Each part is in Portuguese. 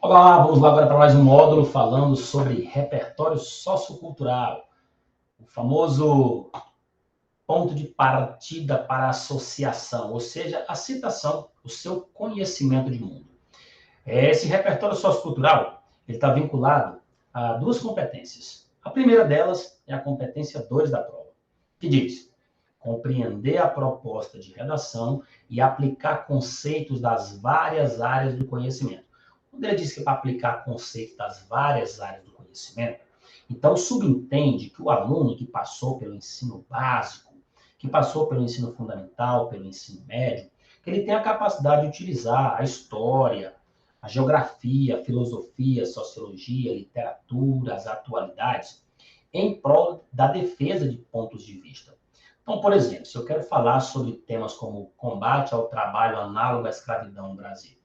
Olá, vamos lá agora para mais um módulo falando sobre repertório sociocultural, o famoso ponto de partida para a associação, ou seja, a citação, o seu conhecimento de mundo. Esse repertório sociocultural ele está vinculado a duas competências. A primeira delas é a competência 2 da prova, que diz compreender a proposta de redação e aplicar conceitos das várias áreas do conhecimento. Quando ele diz que é para aplicar conceitos das várias áreas do conhecimento, então subentende que o aluno que passou pelo ensino básico, que passou pelo ensino fundamental, pelo ensino médio, que ele tem a capacidade de utilizar a história, a geografia, a filosofia, a sociologia, a literatura, as atualidades, em prol da defesa de pontos de vista. Então, por exemplo, se eu quero falar sobre temas como combate ao trabalho análogo à escravidão no Brasil,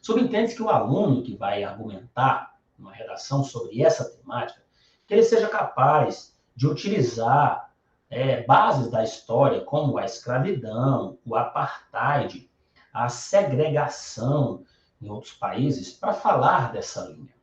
subentende-se que o aluno que vai argumentar uma redação sobre essa temática, que ele seja capaz de utilizar bases da história, como a escravidão, o apartheid, a segregação em outros países, para falar dessa linha.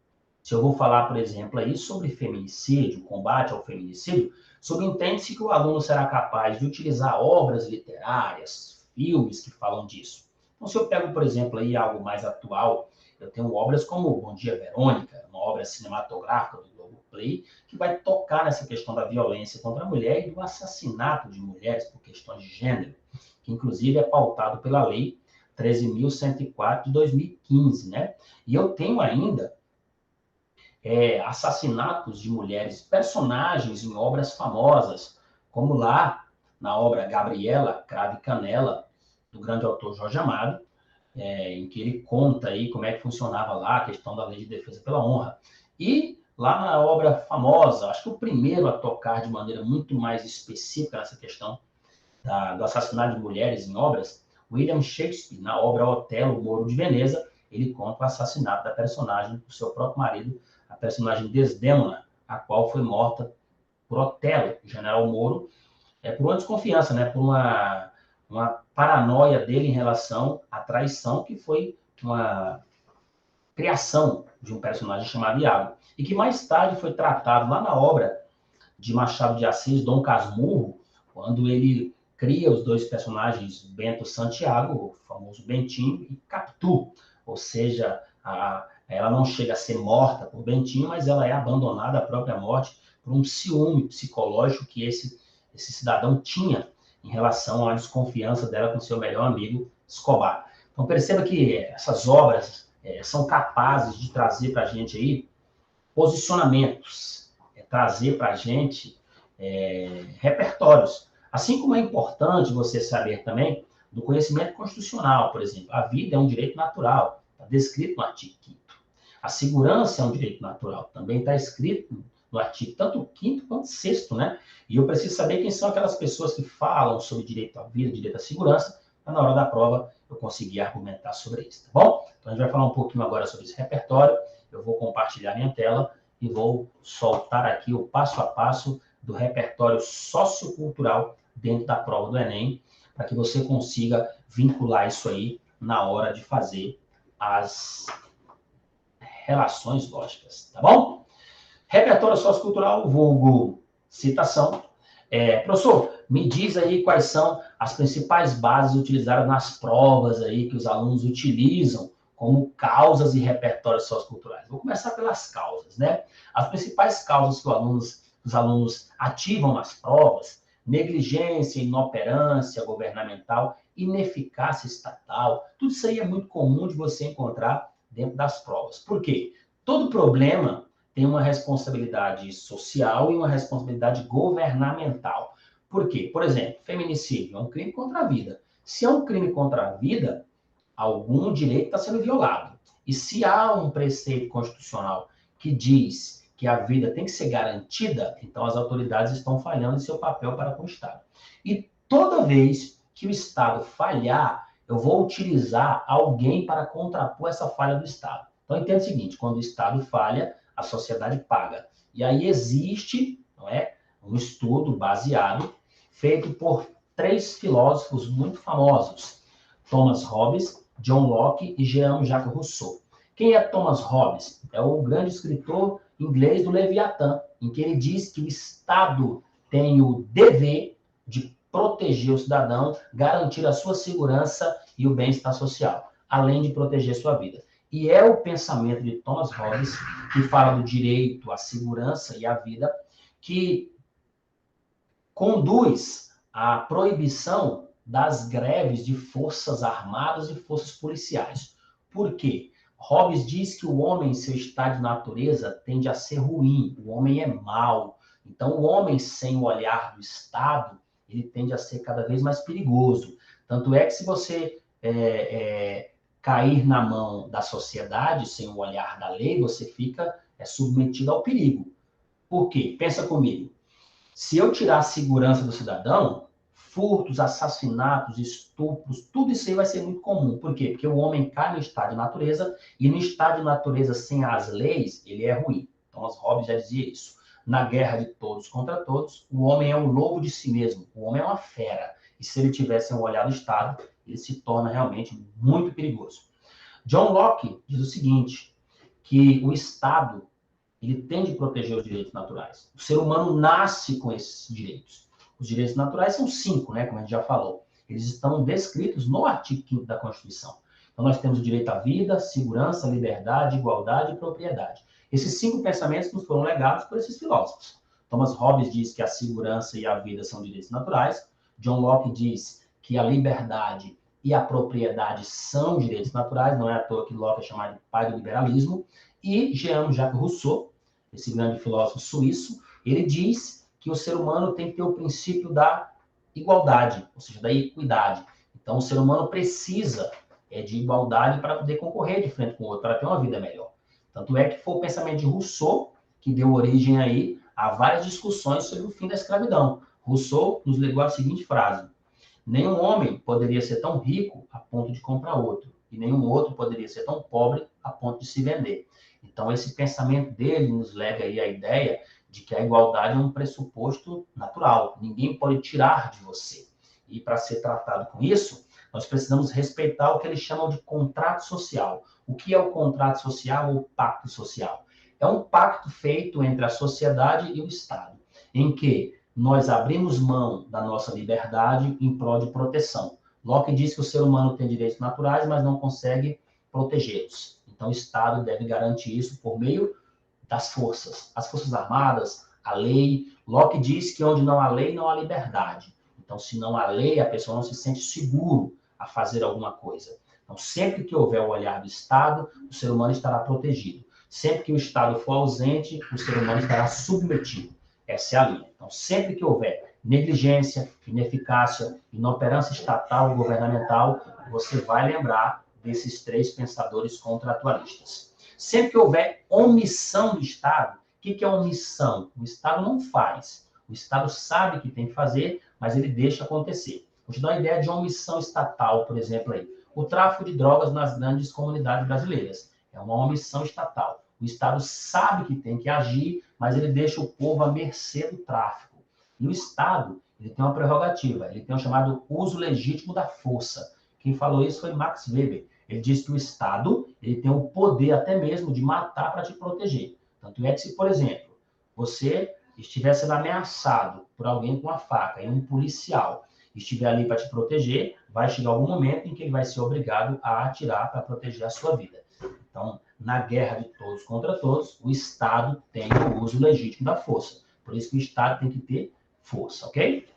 Se eu vou falar, por exemplo, aí sobre feminicídio, combate ao feminicídio, subentende-se que o aluno será capaz de utilizar obras literárias, filmes que falam disso. Então, se eu pego, por exemplo, aí algo mais atual, eu tenho obras como Bom Dia, Verônica, uma obra cinematográfica do Globoplay, que vai tocar nessa questão da violência contra a mulher e do assassinato de mulheres por questões de gênero, que inclusive é pautado pela Lei 13.104 de 2015, né? E eu tenho ainda assassinatos de mulheres, personagens em obras famosas, como lá na obra Gabriela, Cravo e Canela, do grande autor Jorge Amado, em que ele conta aí como é que funcionava lá a questão da lei de defesa pela honra. E lá na obra famosa, acho que o primeiro a tocar de maneira muito mais específica nessa questão do assassinato de mulheres em obras, William Shakespeare, na obra Otelo, Moro de Veneza, ele conta o assassinato da personagem do seu próprio marido, a personagem Desdémona, a qual foi morta por Otelo, o general Moro, por uma desconfiança, né, por uma paranoia dele em relação à traição, que foi uma criação de um personagem chamado Iago, e que mais tarde foi tratado lá na obra de Machado de Assis, Dom Casmurro, quando ele cria os dois personagens, Bento Santiago, o famoso Bentinho, e Capitu, ou seja, ela não chega a ser morta por Bentinho, mas ela é abandonada à própria morte por um ciúme psicológico que esse cidadão tinha em relação à desconfiança dela com seu melhor amigo Escobar. Então perceba que essas obras são capazes de trazer para a gente aí posicionamentos, trazer para a gente repertórios. Assim como é importante você saber também do conhecimento constitucional, por exemplo. A vida é um direito natural, está descrito no artigo 5º. A segurança é um direito natural, também está escrito no artigo tanto 5º quanto 6º, né? E eu preciso saber quem são aquelas pessoas que falam sobre direito à vida, direito à segurança, para na hora da prova eu conseguir argumentar sobre isso, tá bom? Então a gente vai falar um pouquinho agora sobre esse repertório, eu vou compartilhar minha tela e vou soltar aqui o passo a passo do repertório sociocultural dentro da prova do Enem, para que você consiga vincular isso aí na hora de fazer as relações lógicas, tá bom? Repertório sociocultural, vulgo citação. Professor, me diz aí quais são as principais bases utilizadas nas provas aí que os alunos utilizam como causas e repertórios socioculturais. Vou começar pelas causas, né? As principais causas que os alunos ativam nas provas: negligência, inoperância governamental, ineficácia estatal. Tudo isso aí é muito comum de você encontrar dentro das provas. Por quê? Todo problema tem uma responsabilidade social e uma responsabilidade governamental. Por quê? Por exemplo, feminicídio é um crime contra a vida. Se é um crime contra a vida, algum direito está sendo violado. E se há um preceito constitucional que diz que a vida tem que ser garantida, então as autoridades estão falhando em seu papel para com o Estado. E toda vez que o Estado falhar, eu vou utilizar alguém para contrapor essa falha do Estado. Então, entenda o seguinte: quando o Estado falha, a sociedade paga. E aí existe, não é, um estudo baseado, feito por 3 filósofos muito famosos: Thomas Hobbes, John Locke e Jean-Jacques Rousseau. Quem é Thomas Hobbes? É o grande escritor inglês do Leviatã, em que ele diz que o Estado tem o dever de proteger o cidadão, garantir a sua segurança e o bem-estar social, além de proteger sua vida. E é o pensamento de Thomas Hobbes, que fala do direito à segurança e à vida, que conduz à proibição das greves de forças armadas e forças policiais. Por quê? Hobbes diz que o homem, em seu estado de natureza, tende a ser ruim, o homem é mau. Então, o homem sem o olhar do Estado, ele tende a ser cada vez mais perigoso. Tanto é que se você cair na mão da sociedade, sem o olhar da lei, você fica submetido ao perigo. Por quê? Pensa comigo. Se eu tirar a segurança do cidadão, furtos, assassinatos, estupros, tudo isso aí vai ser muito comum. Por quê? Porque o homem cai no estado de natureza, e no estado de natureza sem as leis, ele é ruim. Então, Hobbes já dizia isso. Na guerra de todos contra todos, o homem é um lobo de si mesmo, o homem é uma fera. E se ele tivesse um olhar do Estado, ele se torna realmente muito perigoso. John Locke diz o seguinte, que o Estado ele tem de proteger os direitos naturais. O ser humano nasce com esses direitos. Os direitos naturais são 5, né, como a gente já falou. Eles estão descritos no artigo 5º da Constituição. Então, nós temos o direito à vida, segurança, liberdade, igualdade e propriedade. Esses 5 pensamentos nos foram legados por esses filósofos. Thomas Hobbes diz que a segurança e a vida são direitos naturais. John Locke diz que a liberdade e a propriedade são direitos naturais. Não é à toa que Locke é chamado de pai do liberalismo. E Jean-Jacques Rousseau, esse grande filósofo suíço, ele diz que o ser humano tem que ter o princípio da igualdade, ou seja, da equidade. Então, o ser humano precisa de igualdade para poder concorrer de frente com o outro, para ter uma vida melhor. Tanto é que foi o pensamento de Rousseau que deu origem aí a várias discussões sobre o fim da escravidão. Rousseau nos legou a seguinte frase: nenhum homem poderia ser tão rico a ponto de comprar outro, e nenhum outro poderia ser tão pobre a ponto de se vender. Então, esse pensamento dele nos lega aí a ideia de que a igualdade é um pressuposto natural. Ninguém pode tirar de você. E para ser tratado com isso, nós precisamos respeitar o que eles chamam de contrato social. O que é o contrato social ou pacto social? É um pacto feito entre a sociedade e o Estado, em que nós abrimos mão da nossa liberdade em prol de proteção. Locke diz que o ser humano tem direitos naturais, mas não consegue protegê-los. Então, o Estado deve garantir isso por meio das forças. As forças armadas, a lei. Locke diz que onde não há lei, não há liberdade. Então, se não há lei, a pessoa não se sente seguro a fazer alguma coisa. Então, sempre que houver o olhar do Estado, o ser humano estará protegido. Sempre que o Estado for ausente, o ser humano estará submetido. Essa é a linha. Então, sempre que houver negligência, ineficácia, inoperância estatal e governamental, você vai lembrar desses 3 pensadores contratualistas. Sempre que houver omissão do Estado, o que é omissão? O Estado não faz. O Estado sabe que tem que fazer, mas ele deixa acontecer. Vou te dar uma ideia de omissão estatal, por exemplo, aí. O tráfico de drogas nas grandes comunidades brasileiras. É uma omissão estatal. O Estado sabe que tem que agir, mas ele deixa o povo à mercê do tráfico. E o Estado, ele tem uma prerrogativa, ele tem o chamado uso legítimo da força. Quem falou isso foi Max Weber. Ele diz que o Estado ele tem o poder até mesmo de matar para te proteger. Tanto é que se, por exemplo, você estiver sendo ameaçado por alguém com a faca e um policial estiver ali para te proteger, vai chegar algum momento em que ele vai ser obrigado a atirar para proteger a sua vida. Então, na guerra de todos contra todos, o Estado tem o uso legítimo da força. Por isso que o Estado tem que ter força, ok?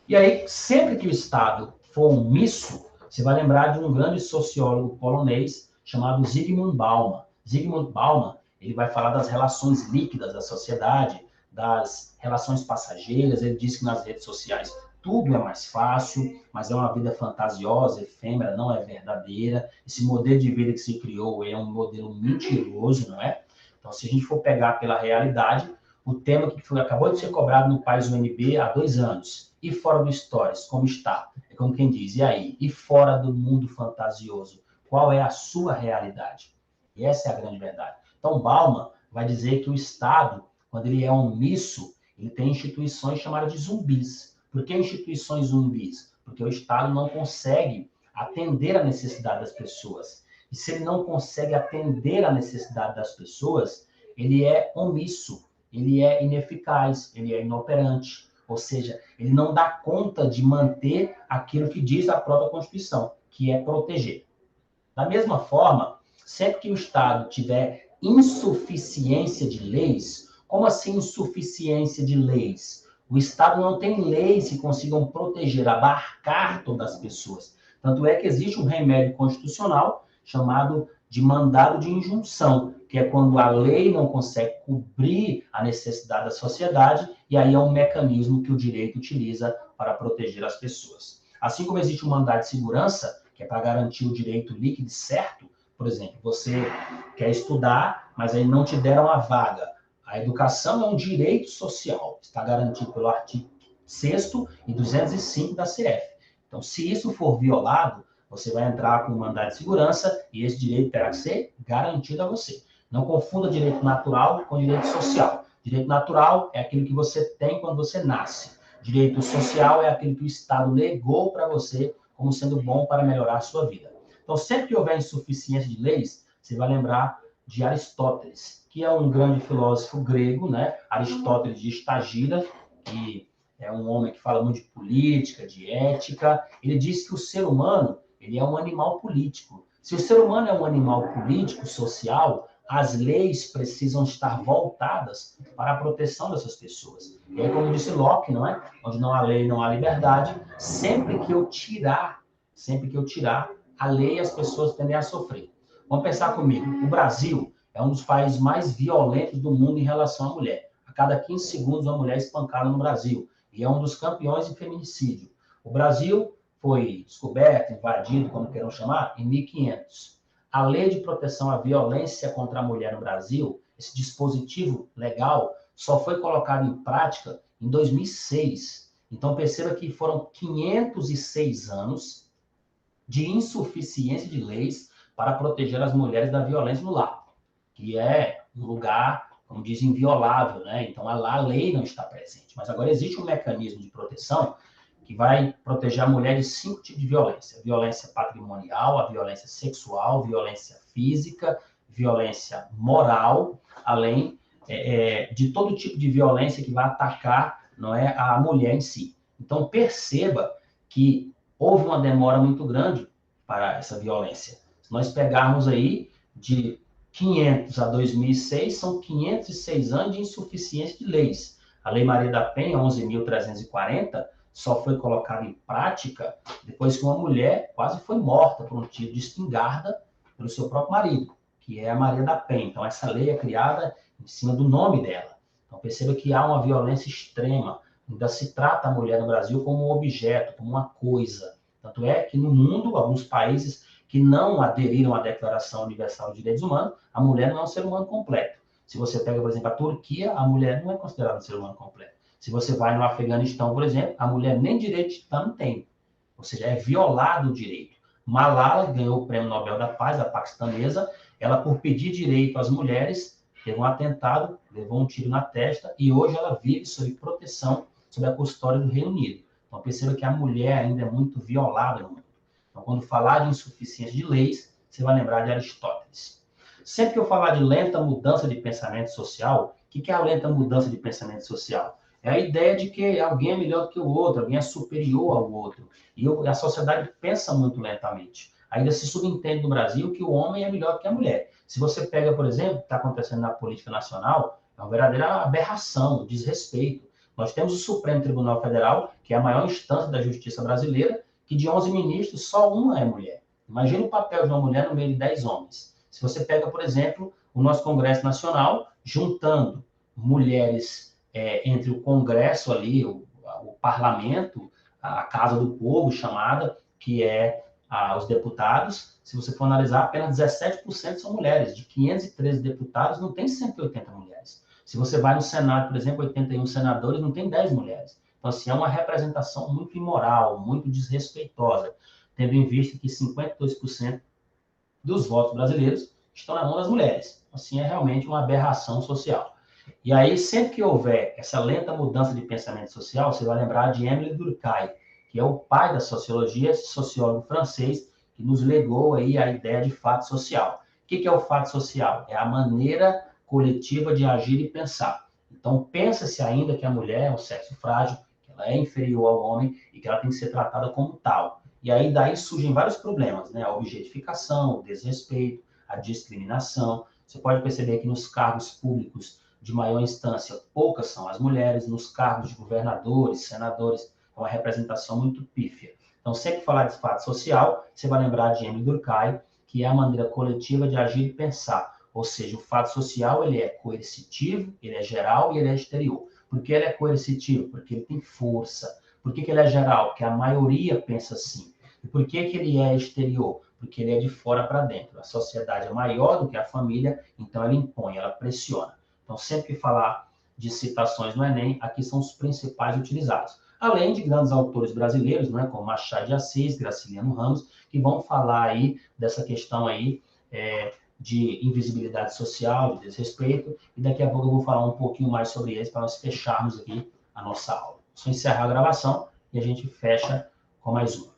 E aí, sempre que o Estado for omisso, você vai lembrar de um grande sociólogo polonês chamado Zygmunt Bauman. Zygmunt Bauman, ele vai falar das relações líquidas da sociedade, das relações passageiras. Ele diz que nas redes sociais tudo é mais fácil, mas é uma vida fantasiosa, efêmera, não é verdadeira. Esse modelo de vida que se criou é um modelo mentiroso, não é? Então, se a gente for pegar pela realidade, o tema que acabou de ser cobrado no País UNB há 2 anos, e fora do Stories, como está? É como quem diz, e aí? E fora do mundo fantasioso? Qual é a sua realidade? E essa é a grande verdade. Então, Bauman vai dizer que o Estado, quando ele é omisso, ele tem instituições chamadas de zumbis. Por que instituições zumbis? Porque o Estado não consegue atender a necessidade das pessoas. e se ele não consegue atender a necessidade das pessoas, ele é omisso, ele é ineficaz, ele é inoperante. Ou seja, ele não dá conta de manter aquilo que diz a própria Constituição, que é proteger. Da mesma forma, sempre que o Estado tiver insuficiência de leis, como assim insuficiência de leis? O Estado não tem leis que consigam proteger, abarcar todas as pessoas. Tanto é que existe um remédio constitucional chamado de mandado de injunção, que é quando a lei não consegue cobrir a necessidade da sociedade, e aí é um mecanismo que o direito utiliza para proteger as pessoas. Assim como existe o mandado de segurança, que é para garantir o direito líquido e certo, por exemplo, você quer estudar, mas aí não te deram a vaga. A educação é um direito social, está garantido pelo artigo 6º e 205 da CF. Então, se isso for violado, você vai entrar com um mandado de segurança e esse direito terá que ser garantido a você. Não confunda direito natural com direito social. Direito natural é aquilo que você tem quando você nasce. Direito social é aquilo que o Estado legou para você como sendo bom para melhorar a sua vida. Então, sempre que houver insuficiência de leis, você vai lembrar de Aristóteles, que é um grande filósofo grego, né? Aristóteles de Estagira, que é um homem que fala muito de política, de ética. Ele diz que o ser humano, ele é um animal político. Se o ser humano é um animal político, social, as leis precisam estar voltadas para a proteção dessas pessoas. E aí, como disse Locke, não é? Onde não há lei, não há liberdade. Sempre que eu tirar a lei, as pessoas tendem a sofrer. Vamos pensar comigo. O Brasil é um dos países mais violentos do mundo em relação à mulher. A cada 15 segundos, uma mulher é espancada no Brasil. E é um dos campeões em feminicídio. O Brasil foi descoberto, invadido, como queiram chamar, em 1500. A Lei de Proteção à Violência contra a Mulher no Brasil, esse dispositivo legal, só foi colocado em prática em 2006. Então, perceba que foram 506 anos de insuficiência de leis para proteger as mulheres da violência no lar, que é um lugar, como dizem, inviolável, né? Então, a lei não está presente. Mas agora existe um mecanismo de proteção que vai proteger a mulher de 5 tipos de violência. Violência patrimonial, a violência sexual, violência física, violência moral, além de todo tipo de violência que vai atacar, não é, a mulher em si. Então, perceba que houve uma demora muito grande para essa violência. Se nós pegarmos aí de 500 a 2006, são 506 anos de insuficiência de leis. A Lei Maria da Penha, 11.340, só foi colocada em prática depois que uma mulher quase foi morta por um tiro de espingarda pelo seu próprio marido, que é a Maria da Penha. Então, essa lei é criada em cima do nome dela. Então, perceba que há uma violência extrema. Ainda se trata a mulher no Brasil como um objeto, como uma coisa. Tanto é que no mundo, alguns países que não aderiram à Declaração Universal de Direitos Humanos, a mulher não é um ser humano completo. Se você pega, por exemplo, a Turquia, a mulher não é considerada um ser humano completo. Se você vai no Afeganistão, por exemplo, a mulher nem direito de não tem. Ou seja, é violado o direito. Malala ganhou o Prêmio Nobel da Paz, a paquistanesa. Ela, por pedir direito às mulheres, teve um atentado, levou um tiro na testa e hoje ela vive sob proteção, sob a custódia do Reino Unido. Então, perceba que a mulher ainda é muito violada no mundo. Então, quando falar de insuficiência de leis, você vai lembrar de Aristóteles. Sempre que eu falar de lenta mudança de pensamento social, o que é a lenta mudança de pensamento social? É a ideia de que alguém é melhor do que o outro, alguém é superior ao outro. E a sociedade pensa muito lentamente. Ainda se subentende no Brasil que o homem é melhor do que a mulher. Se você pega, por exemplo, o que está acontecendo na política nacional, é uma verdadeira aberração, desrespeito. Nós temos o Supremo Tribunal Federal, que é a maior instância da justiça brasileira, que de 11 ministros, só uma é mulher. Imagina o papel de uma mulher no meio de 10 homens. Se você pega, por exemplo, o nosso Congresso Nacional, juntando mulheres entre o Congresso ali, o Parlamento, a Casa do Povo, chamada, que é os deputados, se você for analisar, apenas 17% são mulheres. De 513 deputados, não tem 180 mulheres. Se você vai no Senado, por exemplo, 81 senadores, não tem 10 mulheres. Então, assim, é uma representação muito imoral, muito desrespeitosa, tendo em vista que 52% dos votos brasileiros estão na mão das mulheres. Assim, é realmente uma aberração social. E aí, sempre que houver essa lenta mudança de pensamento social, você vai lembrar de Émile Durkheim, que é o pai da sociologia, esse sociólogo francês, que nos legou aí a ideia de fato social. O que é o fato social? É a maneira coletiva de agir e pensar. Então, pensa-se ainda que a mulher é um sexo frágil, que ela é inferior ao homem e que ela tem que ser tratada como tal. E aí daí surgem vários problemas, né? A objetificação, o desrespeito, a discriminação. Você pode perceber que nos cargos públicos de maior instância, poucas são as mulheres, nos cargos de governadores, senadores, é uma representação muito pífia. Então, sempre que falar de fato social, você vai lembrar de Emile Durkheim, que é a maneira coletiva de agir e pensar. Ou seja, o fato social ele é coercitivo, ele é geral e ele é exterior. Por que ele é coercitivo? Porque ele tem força. Por que ele é geral? Porque a maioria pensa assim. E por que ele é exterior? Porque ele é de fora para dentro. A sociedade é maior do que a família, então ela impõe, ela pressiona. Então, sempre que falar de citações no Enem, aqui são os principais utilizados. Além de grandes autores brasileiros, né, como Machado de Assis, Graciliano Ramos, que vão falar aí dessa questão aí de invisibilidade social, de desrespeito, e daqui a pouco eu vou falar um pouquinho mais sobre eles para nós fecharmos aqui a nossa aula. Só encerrar a gravação e a gente fecha com mais uma.